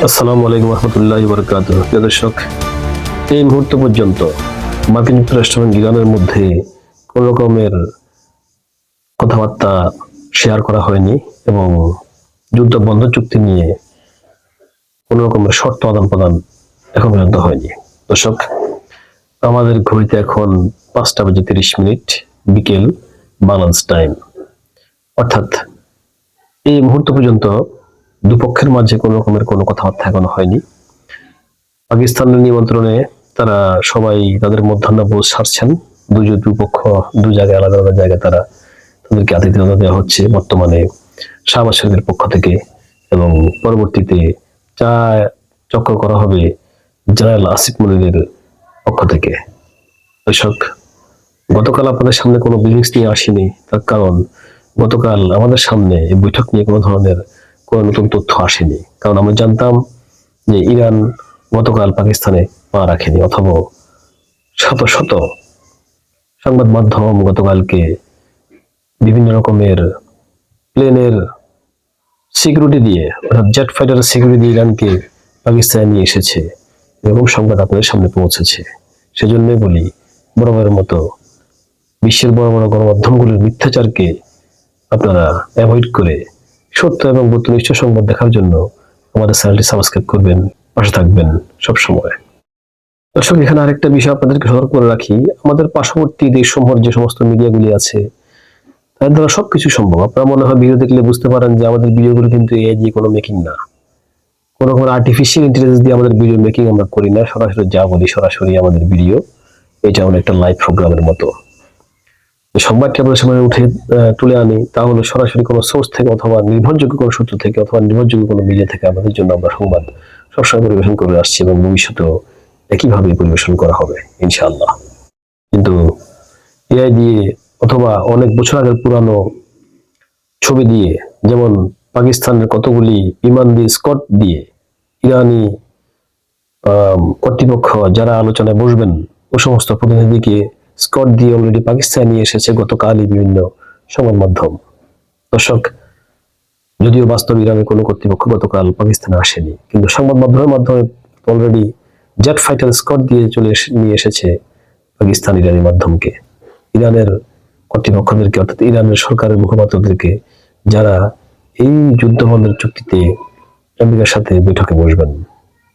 আসসালামু আলাইকুম রহমতুল্লাহি ওয়া বারাকাতুহু। প্রিয় দর্শক, এই মুহূর্ত পর্যন্ত মার্কিন যুক্তরাষ্ট্র এবং ইরানের মধ্যে কোন রকমের কথাবার্তা শেয়ার করা হয়নি এবং যুদ্ধ বন্ধ চুক্তি নিয়ে কোন রকমের শর্ত আদান প্রদান এখন পর্যন্ত হয়নি। দর্শক, আমাদের ঘড়িতে এখন 5:30 বিকেল বাংলাদেশ টাইম, অর্থাৎ এই মুহূর্ত পর্যন্ত দুপক্ষের মাঝে কোন রকমের কোনো কথাবার্তা এখনো হয়নি। পাকিস্তানের নিমন্ত্রণে তারা সবাই তাদের মধ্যাহ্নভোজ সারছেন। দুপক্ষ দু জায়গায় আলাদা আলাদা জায়গায় তারা তাদেরকে আতিথেয়তা দেওয়া হচ্ছে বর্তমানে শাহবাজ শরীফের পক্ষ থেকে, এবং পরবর্তীতে চা চক্র করা হবে জেনারেল আসিফ মনিরের পক্ষ থেকে। দর্শক, গতকাল আপনাদের সামনে কোনো বিলিংস নিয়ে আসেনি, তার কারণ গতকাল আমাদের সামনে এই বৈঠক নিয়ে কোনো ধরনের কোনো নতুন তথ্য আসেনি। কারণ আমরা জানতাম যে ইরান গতকাল পাকিস্তানে পা রাখেনি, অথবা শত শত সংবাদ মাধ্যম গতকালকে বিভিন্ন রকমের প্লেনের সিকিউরিটি দিয়ে, অর্থাৎ জেট ফাইটার সিকিউরিটি দিয়ে ইরানকে পাকিস্তানে নিয়ে এসেছে, এরকম সংবাদ আপনাদের সামনে পৌঁছেছে। সেজন্যই বলি, বরাবরের মতো বিশ্বের বড় বড় গণমাধ্যমগুলির মিথ্যাচারকে আপনারা অ্যাভয়েড করে সত্য এবং বস্তুনিষ্ঠ সংবাদ দেখার জন্য আমাদের চ্যানেলটি সাবস্ক্রাইব করবেন, পাশে থাকবেন সব সময়। দর্শক, এখানে আরেকটা বিষয় আপনাদেরকে সতর্ক করে রাখি। আমাদের পার্শ্ববর্তী দেশসমূহের যে সমস্ত মিডিয়াগুলি আছে, তাদের দ্বারা সবকিছু সম্ভব। আপনারা মনে হয় ভিডিও দেখলে বুঝতে পারেন যে আমাদের ভিডিওগুলো কিন্তু এআই দিয়ে কোনো মেকিং না, কোনো রকম আর্টিফিশিয়াল ইন্টেলিজেন্স দিয়ে আমাদের ভিডিও মেকিং আমরা করি না। সরাসরি যা বলি সরাসরি আমাদের ভিডিও, এটা আমাদের একটা লাইভ প্রোগ্রামের মতো। সংবাদটি আপনাদের সামনে উঠে তুলে আনি, তাহলে সরাসরি কোনো সোর্স থেকে অথবা নির্ভরযোগ্য কোনো সূত্র থেকে অথবা নির্ভরযোগ্য কোনো মিডিয়া থেকে আমাদের জন্য আমরা সংবাদ সবসময় পরিবেশন করে আসছি, এবং ভবিষ্যতেও একইভাবে পরিবেশন করা হবে ইনশাআল্লাহ। কিন্তু এআই দিয়ে অথবা অনেক বছর আগের পুরানো ছবি দিয়ে, যেমন পাকিস্তানের কতগুলি বিমান দিয়ে স্কট দিয়ে ইরানি কর্তৃপক্ষ যারা আলোচনায় বসবেন ও সমস্ত প্রতিনিধিকে স্কট দিয়ে অলরেডি পাকিস্তানে নিয়ে এসেছে গতকালই বিভিন্ন সংবাদ মাধ্যম। দর্শক, যদিও বাস্তব ইরানের কোনো কর্তৃপক্ষ গতকাল পাকিস্তানে আসেনি, কিন্তু সংবাদ মাধ্যমের মাধ্যমে অলরেডি জেট ফাইটার স্কট দিয়ে নিয়ে এসেছে পাকিস্তান ইরানি মাধ্যমকে, ইরানের কর্তৃপক্ষদেরকে, অর্থাৎ ইরানের সরকারের মুখপাত্রদেরকে, যারা এই যুদ্ধ বন্ধের চুক্তিতে আমেরিকার সাথে বৈঠকে বসবেন।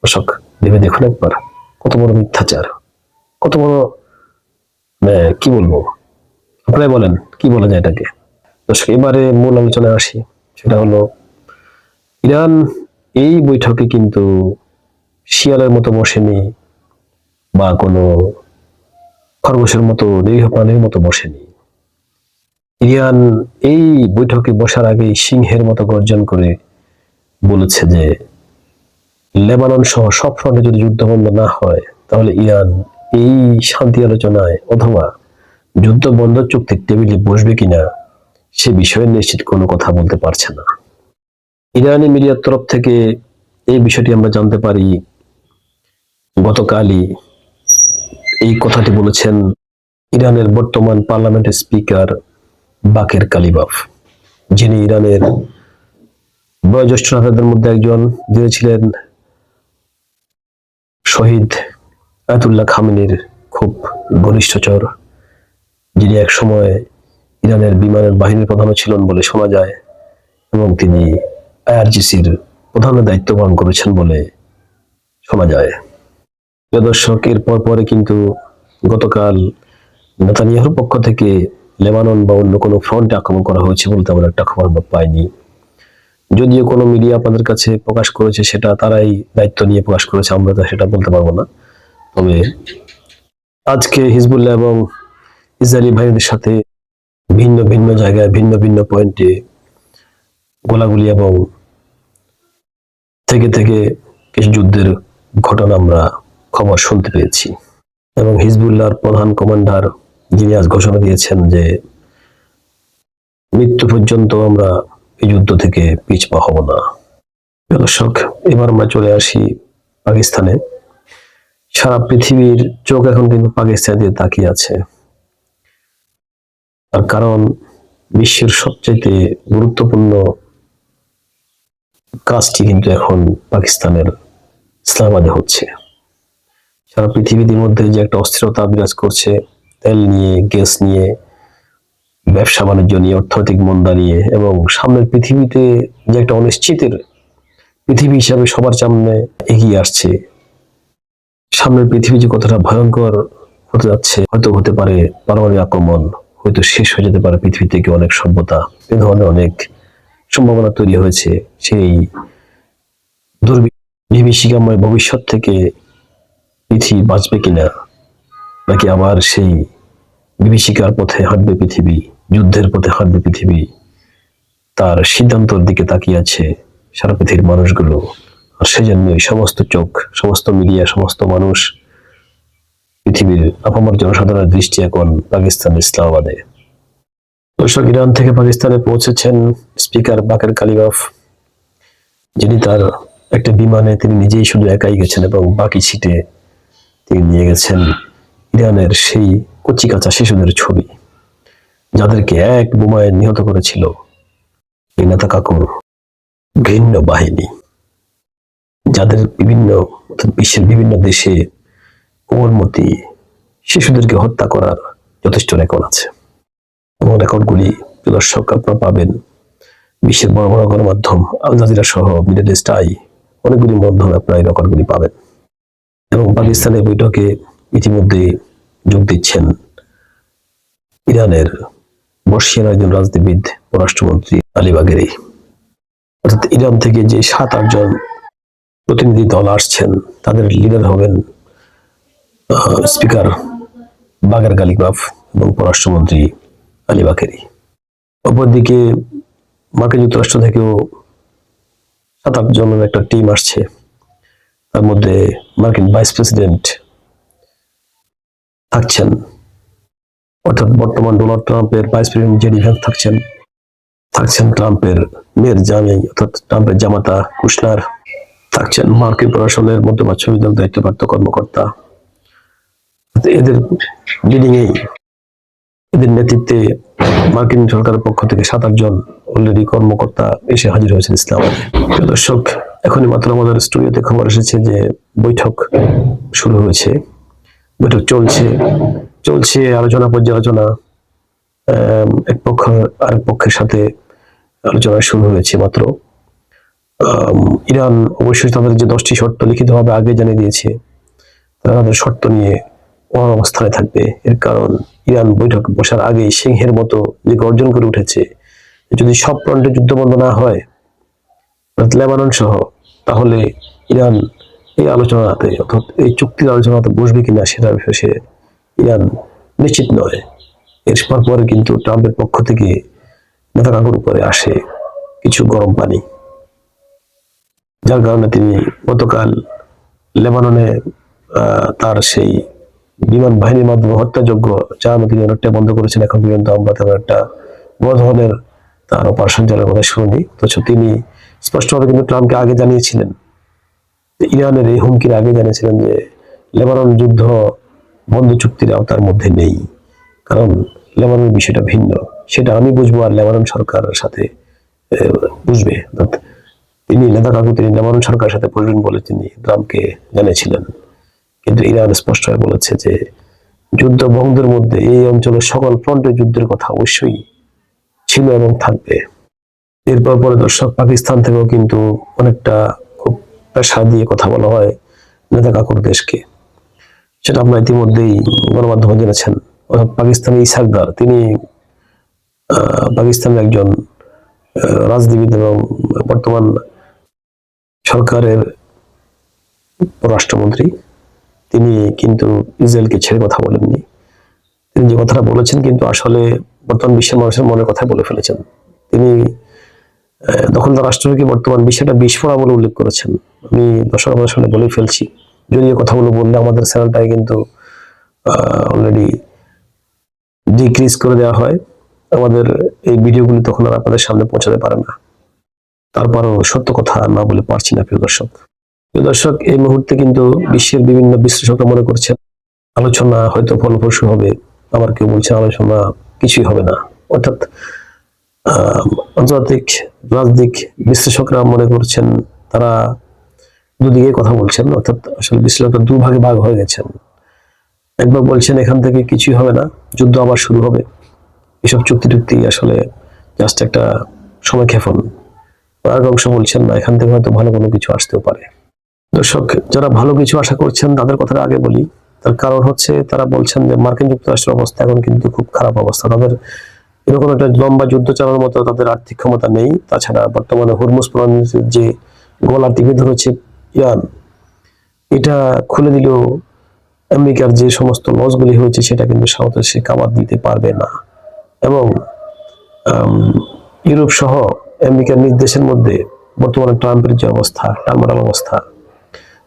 দর্শক, ভেবে দেখুন একবার, কত বড় মিথ্যাচার, কত বড়, কি বলবো, আপনারাই বলেন কি বলা যায় এটাকে। দর্শক, এবারে মূল আলোচনায় আসি। সেটা হলো, ইরান এই বৈঠকে কিন্তু শিয়ালের মতো বসেনি বা কোনো খরগোশের মতো নিরীহ প্রাণীর মতো বসেনি। ইরান এই বৈঠকে বসার আগে সিংহের মতো গর্জন করে বলেছে যে লেবানন সহ সব ফ্রন্টে যদি যুদ্ধ বন্ধ না হয়, তাহলে ইরান এই শান্তি আলোচনায় অথবা যুদ্ধ বন্ধ চুক্তির টেবিলে বসবে কিনা সে বিষয়ে নিশ্চিত কোনো কথা বলতে পারছে না। ইরানি মিডিয়ার তরফ থেকে এই বিষয়টি আমরা জানতে পারি, গতকালই এই কথাটি বলেছেন ইরানের বর্তমান পার্লামেন্টের স্পিকার বাকের কালিবাফ, যিনি ইরানের বয়োজ্যেষ্ঠ নেতাদের মধ্যে একজন, যিনি ছিলেন শহীদ আয়াতুল্লাহ খামেনির খুব ঘনিষ্ঠচর, যিনি এক সময় ইরানের বিমানের বাহিনীর প্রধান ছিলেন বলে শোনা যায়, এবং তিনি আইআরজিসির প্রধানের দায়িত্ব পালন করেছেন বলে শোনা যায়। প্রিয় দর্শক, এরপর পরে কিন্তু গতকাল নেতানিয়াহুর পক্ষ থেকে লেবানন বা অন্য কোনো ফ্রন্টে আক্রমণ করা হয়েছে বলে তেমন একটা খবর আমরা পাইনি। যদিও কোনো মিডিয়া আপনাদের কাছে প্রকাশ করেছে, সেটা তারাই দায়িত্ব নিয়ে প্রকাশ করেছে, আমরা তো সেটা বলতে পারবো না। তবে আজকে হিজবুল্লাহ এবং ইসরায়েলি বাহিনীদের সাথে ভিন্ন ভিন্ন জায়গায় ভিন্ন ভিন্ন পয়েন্টে গোলাগুলি এবং থেকে থেকে কিছু যুদ্ধের ঘটনা আমরা খবর শুনতে পেয়েছি, এবং হিজবুল্লাহর প্রধান কমান্ডার যিনি আজ ঘোষণা দিয়েছেন যে মৃত্যু পর্যন্ত আমরা এই যুদ্ধ থেকে পিছপা হব না। দর্শক, এবার আমরা চলে আসি পাকিস্তানে। সারা পৃথিবীর চোখ এখন কিন্তু পাকিস্তান দিয়ে তাকিয়ে আছে, তার কারণ বিশ্বের সবচেয়ে গুরুত্বপূর্ণ কাজটি কিন্তু এখন পাকিস্তানের ইসলামাবাদে হচ্ছে। সারা পৃথিবীর মধ্যে যে একটা অস্থিরতা বিরাজ করছে, তেল নিয়ে, গ্যাস নিয়ে, ব্যবসা বাণিজ্য নিয়ে, অর্থনৈতিক মন্দা নিয়ে, এবং সামনের পৃথিবীতে যে একটা অনিশ্চিতের পৃথিবী হিসাবে সবার সামনে এগিয়ে আসছে, সামনের পৃথিবী যে কতটা ভয়ঙ্কর হতে যাচ্ছে, হয়তো হতে পারে পারমাণবিক আক্রমণ, হয়তো শেষ হয়ে যেতে পারে পৃথিবী থেকে অনেক সভ্যতা, এ ধরনের অনেক সম্ভাবনা তৈরি হয়েছে। সেই দুর্বিভীষিকাময় ভবিষ্যৎ থেকে পৃথিবী বাঁচবে কিনা, নাকি আবার সেই বিভীষিকার পথে হাঁটবে পৃথিবী, যুদ্ধের পথে হাঁটবে পৃথিবী, তার সিদ্ধান্তের দিকে তাকিয়ে আছে সারা পৃথিবীর মানুষগুলো। আর সেজন্যই সমস্ত চোখ, সমস্ত মিডিয়া, সমস্ত মানুষ, পৃথিবীর আপামর জনসাধারণের দৃষ্টি এখন পাকিস্তান ইসলামাবাদে। দর্শক, ইরান থেকে পাকিস্তানে পৌঁছেছেন স্পিকার বাকের কালিবাফ, যিনি তার একটা বিমানে তিনি নিজেই শুধু একাই গেছেন এবং বাকি সিটে তিনি নিয়ে গেছেন ইরানের সেই কচিকাঁচা শিশুদের ছবি, যাদেরকে এক বোমায় নিহত করেছিল এই নেতা কাকুর ঘৃণ্য বাহিনী, যাদের বিশ্বের বিভিন্ন দেশে কোমলমতি শিশুদেরকে হত্যা করার যথেষ্ট রেকর্ড আছে। এবং রেকর্ডগুলি দর্শক আপনারা পাবেন বিশ্বের বড় বড় গণমাধ্যম আল জাজিরা সহ মিডল ইস্ট আই, অনেকগুলি মাধ্যমে আপনারা এই রেকর্ডগুলি পাবেন। এবং পাকিস্তানের বৈঠকে ইতিমধ্যে যোগ দিচ্ছেন ইরানের বর্ষিয়ান একজন রাজনীতিবিদ, পররাষ্ট্রমন্ত্রী আলী বাগেরি। অর্থাৎ ইরান থেকে যে 7-8 জন প্রতিনিধি দল আসছেন, তাদের লিডার হবেন স্পিকার বাকের কালিবাফ এবং পররাষ্ট্রমন্ত্রী আলী বাগেরি। অপরদিকে মার্কিন যুক্তরাষ্ট্র থেকেও 7-8 জনের একটা টিম আসছে। তার মধ্যে মার্কিন ভাইস প্রেসিডেন্ট থাকছেন, অর্থাৎ বর্তমান ডোনাল্ড ট্রাম্পের ভাইস প্রেসিডেন্ট জেডি ভ্যান্স থাকছেন ট্রাম্পের মেয়ের জামাই, অর্থাৎ ট্রাম্পের জামাতা কুশনার, থাকছেন মার্কিন প্রশাসনের মধ্যপ্রাচ্য বিভাগ দায়িত্বপ্রাপ্ত কর্মকর্তা। এদের লিডিংয়েই, এদের নেতৃত্বে মার্কিন সরকারের পক্ষ থেকে 7-8 জন অলরেডি কর্মকর্তা এসে হাজির হয়েছেন ইসলামাবাদে। দর্শক, এখনই মাত্র আমাদের স্টুডিওতে খবর এসেছে যে বৈঠক শুরু হয়েছে, বৈঠক চলছে আলোচনা, পর্যালোচনা, এক পক্ষ আরেক পক্ষের সাথে আলোচনা শুরু হয়েছে মাত্র। ইরান অবশ্যই তাদের যে 10টি শর্ত লিখিতভাবে আগে জানিয়ে দিয়েছে, তারা তাদের শর্ত নিয়ে অবস্থানে থাকবে। এর কারণ ইরান বৈঠক বসার আগেই সিংহের মতো যে গর্জন করে উঠেছে, যদি সব ফ্রন্টে যুদ্ধ বন্ধ না হয়, লেবানন সহ, তাহলে ইরান এই আলোচনাতে, অর্থাৎ এই চুক্তির আলোচনাতে বসবে কিনা সেটা বিষয়ে ইরান নিশ্চিত নয়। এরপর পরে কিন্তু ট্রাম্পের পক্ষ থেকে নেতা কাকুর উপরে আসে কিছু গরম পানি, যার কারণে তিনি গতকাল লেবাননে তার সেই বিমান বাহিনীর মাধ্যমে হত্যাযোগ্য চালানো তিনি অনেকটা বন্ধ করেছেন। এখন পর্যন্ত আমরা তেমন একটা বড় ধরনের তার অপারেশন চালানোর কথা শুনিনি। অথচ তিনি স্পষ্টভাবে কিন্তু ট্রাম্পকে আগে জানিয়েছিলেন, ইরানের এই হুমকির আগে জানিয়েছিলেন যে লেবানন যুদ্ধ বন্ধ চুক্তির আওতার মধ্যে নেই, কারণ লেবাননের বিষয়টা ভিন্ন, সেটা আমি বুঝবো আর লেবানন সরকারের সাথে বুঝবে। তিনি নেতা কাকু তিনি লেবানন সরকারের সাথে বসবেন বলে তিনি ট্রাম্পকে জানিয়েছিলেন। কিন্তু ইরান স্পষ্টভাবে বলেছে যে যুদ্ধ বন্ধের মধ্যে এই অঞ্চলের সকল ফ্রন্টে যুদ্ধের কথা অবশ্যই ছিল এবং থাকবে। এরপর পরে দর্শক, পাকিস্তান থেকেও কিন্তু অনেকটা খুব প্রেসার দিয়ে কথা বলা হয় নেতা কাকুর দেশকে, সেটা আপনারা ইতিমধ্যেই গণমাধ্যমে জেনেছেন। অর্থাৎ পাকিস্তানি ইসাকদার, তিনি পাকিস্তানের একজন রাজনীতিবিদ এবং বর্তমান সরকারের পররাষ্ট্রমন্ত্রী, তিনি কিন্তু ইসরায়েলকে ছেড়ে কথা বলেননি। তিনি যে কথাটা বলেছেন কিন্তু আসলে বর্তমান বিশ্বের মানুষের মনের কথা বলে ফেলেছেন। তিনি দখলদার রাষ্ট্রকে বর্তমান বিশ্বের বিস্ফোরা বলে উল্লেখ করেছেন। আমি দর্শক আপনার সামনে বলেই ফেলছি, যদিও কথাগুলো বললে আমাদের চ্যানেলটাই কিন্তু অলরেডি ডিক্রিজ করে দেওয়া হয়, আমাদের এই ভিডিওগুলি তখন আর আপনাদের সামনে পৌঁছাতে পারে না। তারপরও সত্য কথা না বলে পারছি না। প্রিয় দর্শক, এই মুহূর্তে কিন্তু বিশ্বের বিভিন্ন বিশ্লেষকরা মনে করছেন আলোচনা হয়তো ফলপ্রসূ হবে, আবার কেউ বলছে আলোচনা কিছুই হবে না। অর্থাৎ আন্তর্জাতিক রাজনৈতিক বিশ্লেষকরা মনে করছেন, তারা দুদিকে কথা বলছেন, অর্থাৎ আসলে বিশ্লেষকরা দুভাগে ভাগ হয়ে গেছেন। একবার বলছেন এখান থেকে কিছুই হবে না, যুদ্ধ আবার শুরু হবে, এসব চুক্তি টুক্তি আসলে জাস্ট একটা সময়ক্ষেপণ। আর অংশ বলছেন না, এখান থেকে হয়তো ভালো কোনো কিছু আসতেও পারে। দর্শক, যারা ভালো কিছু আশা করছেন তাদের কথাটা আগে বলি। তার কারণ হচ্ছে, তারা বলছেন যে মার্কিন যুক্তরাষ্ট্রের অবস্থা এখন কিন্তু খুব খারাপ অবস্থা। তাদের এরকম একটা লম্বা যুদ্ধ চালানোর মতো তাদের আর্থিক ক্ষমতা নেই। তাছাড়া বর্তমানে হরমুজ প্রণালীর যে গলা টিপে ধরেছে ইরান, এটা খুলে দিলেও আমেরিকার যে সমস্ত লসগুলি হয়েছে সেটা কিন্তু সাথে সে কাবাদ দিতে পারবে না। এবং ইউরোপ সহ আমেরিকার নিজ দেশের মধ্যে বর্তমানে ট্রাম্পের যে অবস্থা, টালমাটাল অবস্থা,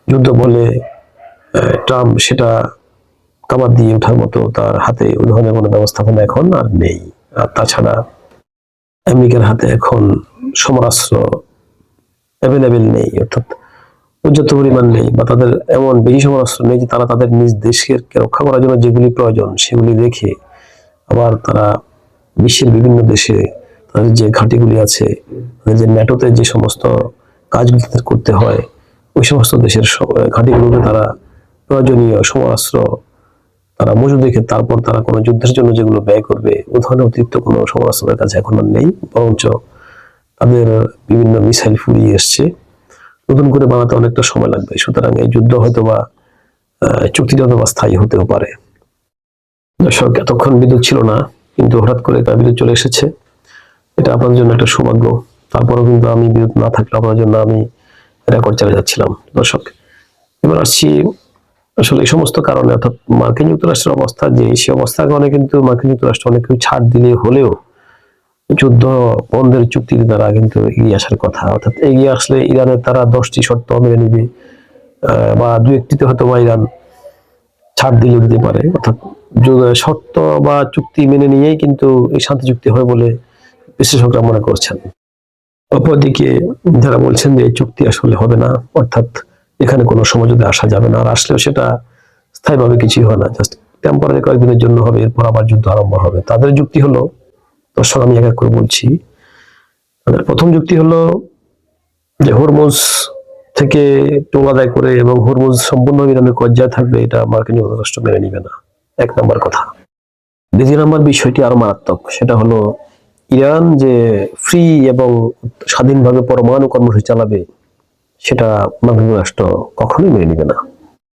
যুদ্ধ বলে ট্রাম্প সেটা কাবাদ দিয়ে ওঠার মতো তার হাতে ওই ধরনের কোনো ব্যবস্থাপনা এখন আর নেই। আর তাছাড়া আমেরিকার হাতে এখন সমরাস্ত্র অ্যাভেলেবেল নেই, অর্থাৎ পর্যাপ্ত পরিমাণ নেই, বা তাদের এমন বেশি সমরাস্ত্র নেই যে তারা তাদের নিজ দেশকে রক্ষা করার জন্য যেগুলি প্রয়োজন সেগুলি রেখে আবার তারা বিশ্বের বিভিন্ন দেশে তাদের যে ঘাঁটিগুলি আছে, তাদের যে ন্যাটোতে যে সমস্ত কাজগুলি করতে হয়, ওই সমস্ত দেশের ঘাঁটিগুলোকে তারা প্রয়োজনীয় সমরাস্ত্র তারা মজুদ রেখে তারপর তারা কোনো যুদ্ধের জন্য যেগুলো ব্যয় করবে, ও ধরনের অতিরিক্ত কোনো সমরাস্ত্রের কাছে এখন আর নেই। বরঞ্চ তাদের বিভিন্ন মিসাইল ফুরিয়ে এসছে, নতুন করে বানাতে অনেকটা সময় লাগবে। সুতরাং এই যুদ্ধ হয়তো বা চুক্তিটা বা স্থায়ী হতেও পারে। দর্শক, এতক্ষণ বিদ্যুৎ ছিল না, কিন্তু হঠাৎ করে বিদ্যুৎ চলে এসেছে, এটা আপনার জন্য একটা সৌভাগ্য। তারপরেও কিন্তু আমি বিদ্যুৎ না থাকলে আপনার জন্য আমি রেকর্ড চালিয়ে যাচ্ছিলাম। দর্শক, এবার আসছি আসলে এই সমস্ত কারণে, অর্থাৎ মার্কিন যুক্তরাষ্ট্রের অবস্থা যে সেই অবস্থার কারণে কিন্তু মার্কিন যুক্তরাষ্ট্র অনেক কিছু ছাড় দিলে হলেও যুদ্ধ বন্ধের চুক্তিতে তারা কিন্তু এগিয়ে আসার কথা। অর্থাৎ এগিয়ে আসলে ইরানের তারা 10টি শর্ত মেনে নিবে, বা দু একটিতে হয়তো বা ইরান ছাড় দিলে দিতে পারে। অর্থাৎ শর্ত বা চুক্তি মেনে নিয়েই কিন্তু এই শান্তি চুক্তি হয় বলে বিশ্লেষকরা মনে করছেন। অপরদিকে যারা বলছেন যে এই চুক্তি আসলে হবে না, অর্থাৎ এখানে কোনো সমঝোতায় আসা যাবে না, আর আসলেও সেটা স্থায়ীভাবে কিছুই হয় না, জাস্ট টেম্পোরারি কয়েকদিনের জন্য হবে, এরপর আবার যুদ্ধ আরম্ভ হবে। তাদের যুক্তি হলো, দর্শক আমি এক এক করে বলছি। তাদের প্রথম যুক্তি হলো যে হরমুজ থেকে টোল আদায় করে এবং হরমুজ সম্পূর্ণ ইরানের কবজায় থাকবে, এটা মার্কিন যুক্তরাষ্ট্র মেনে নিবে না, এক নম্বর কথা। দ্বিতীয় নম্বর বিষয়টি আরো মারাত্মক, সেটা হলো ইরান যে ফ্রি এবং স্বাধীনভাবে পরমাণু কর্মসূচি চালাবে, সেটা মার্কিন যুক্তরাষ্ট্র কখনোই মেনে নিবে না।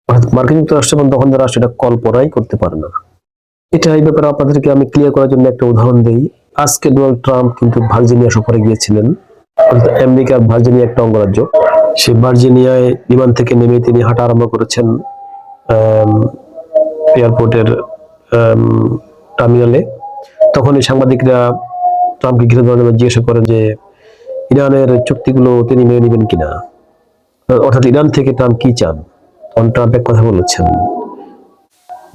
অর্থাৎ মার্কিন যুক্তরাষ্ট্র এবং দখল রাষ্ট্র এটা কল্পনাই করতে পারে না। এটা এই ব্যাপারে আপনাদেরকে আমি ক্লিয়ার করার জন্য একটা উদাহরণ দেই। আজকে ডোনাল্ড ট্রাম্প কিন্তু ভার্জিনিয়া সফরে গিয়েছিলেন। আমেরিকার ভার্জিনিয়া একটা অঙ্গরাজ্য, সেই ভার্জিনিয়ায় বিমান থেকে নেমে তিনি হাঁটা আরম্ভ করেছেন এয়ারপোর্টের টার্মিনালে। তখন এই সাংবাদিকরা ট্রাম্পকে ঘিরে ধরে জিজ্ঞাসা করেন যে ইরানের চুক্তিগুলো তিনি মেনে নেবেন কিনা, অর্থাৎ ইরান থেকে ট্রাম্প কি চান। তখন ট্রাম্প এক কথা বলেছেন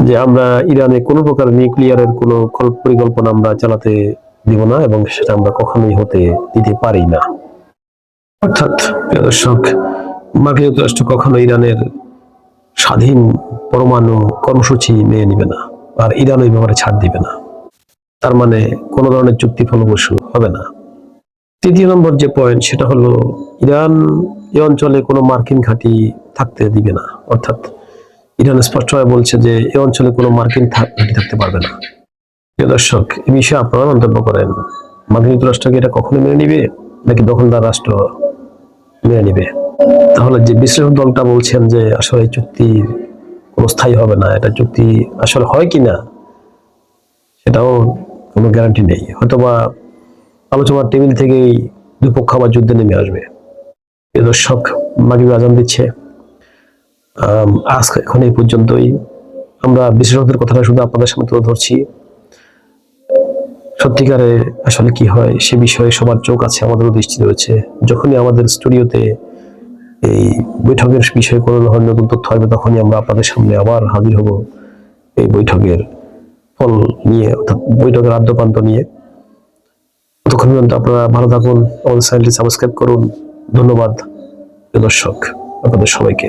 যে আমরা ইরানে কোনো প্রকার নিউক্লিয়ারের কোনো পরিকল্পনা আমরা চালাতে দিব না, এবং সেটা আমরা কখনোই হতে দিতে পারি না। অর্থাৎ প্রিয় দর্শক, মার্কিন যুক্তরাষ্ট্র কখনো ইরানের স্বাধীন পরমাণু কর্মসূচি মেনে নিবে না, আর ইরান ওই ব্যাপারে ছাড় দিবে না। তার মানে কোনো ধরনের চুক্তি ফলপ্রসূ হবে না। তৃতীয় নম্বর যে পয়েন্ট, সেটা হলো ইরান এই অঞ্চলে কোনো মার্কিন ঘাঁটি থাকতে দিবে না। অর্থাৎ ইরান স্পষ্টভাবে বলছে যে এই অঞ্চলে কোনো মার্কিন ঘাঁটি থাকতে পারবে না। প্রিয় দর্শক, এই বিষয়ে আপনারা মন্তব্য করেন, মার্কিন যুক্তরাষ্ট্রকে এটা কখনো মেনে নিবে নাকি দখলদার রাষ্ট্র মেনে নিবে? তাহলে যে বিশ্লেষক দলটা বলছেন যে আসলে এই চুক্তি কোনো স্থায়ী হবে না, এটা চুক্তি আসলে হয় কিনা সেটাও কোনো গ্যারান্টি নেই। হয়তোবা আলোচনার টেবিল থেকেই দুপক্ষ আবার যুদ্ধে নেমে আসবে। প্রিয় দর্শক, মাগরিবের আজান দিচ্ছে। আজ এখন এই পর্যন্তই। আমরা বিশেষজ্ঞদের কথাটা শুধু আপনাদের সামনে তুলে ধরছি। সত্যিকারে আসলে কি হয় সে বিষয়ে সবার চোখ আছে, আমাদেরও দৃষ্টি রয়েছে। যখনই আমাদের স্টুডিওতে এই বৈঠকের বিষয়ে কোনো ধরনের নতুন তথ্য আসবে, তখনই আমরা আপনাদের সামনে আবার হাজির হব এই বৈঠকের ফল নিয়ে, অর্থাৎ বৈঠকের আদ্যপান্ত নিয়ে। ততক্ষণ পর্যন্ত আপনারা ভালো থাকুন, আমাদের চ্যানেলটি সাবস্ক্রাইব করুন। ধন্যবাদ দর্শক, আপনাদের সবাইকে।